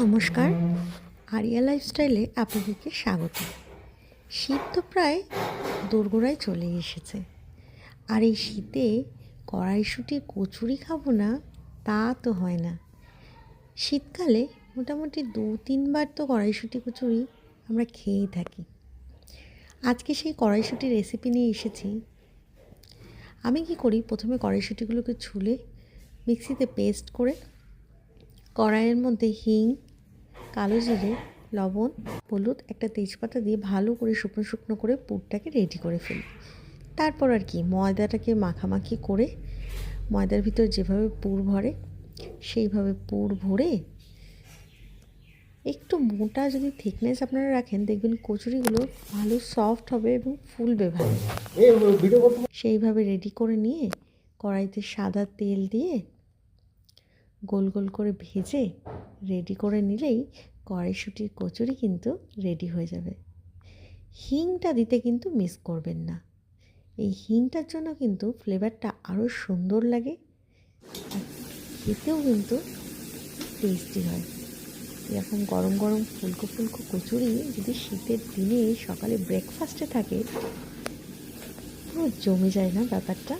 নমস্কার, আরিয়া লাইফস্টাইলে আপনাদেরকে স্বাগত। শীত তো প্রায় দোরগোড়ায় চলে এসেছে, আর এই শীতে কড়াইশুঁটি কচুরি খাবো না তা তো হয় না। শীতকালে মোটামুটি 2-3 বার তো কড়াইশুঁটি কচুরি আমরা খেয়েই থাকি। আজকে সেই কড়াইশুঁটির রেসিপি নিয়ে এসেছি। আমি কি করি, প্রথমে কড়াইশুঁটিগুলোকে ছুলে মিক্সিতে পেস্ট করে কড়াইয়ের মধ্যে হিং, কালো জিরে, লবণ, হলুদ, একটা তেজপাতা দিয়ে ভালো করে শুকনো শুকনো করে পুরটাকে রেডি করে ফেলি। তারপর আর কি, ময়দাটাকে মাখামাখি করে ময়দার ভিতর যেভাবে পুর ভরে সেইভাবে পুর ভরে একটু মোটা যদি থিকনেস আপনারা রাখেন, দেখবেন কচুরিগুলো ভালো সফট হবে এবং ফুলবে ভালো। সেইভাবে রেডি করে নিয়ে কড়াইতে সাদা তেল দিয়ে গোল গোল করে ভেজে রেডি করে নিলেই কড়াইশুঁটির কচুরি কিন্তু রেডি হয়ে যাবে। হিংটা দিতে কিন্তু মিস করবেন না। এই হিংটার জন্য কিন্তু ফ্লেভারটা আরও সুন্দর লাগে, আর খেতেও কিন্তু টেস্টি হয়। এরকম গরম গরম ফুলকো ফুলকো কচুরি যদি শীতের দিনে সকালে ব্রেকফাস্টে থাকে, পুরো জমে যায় না ব্যাপারটা।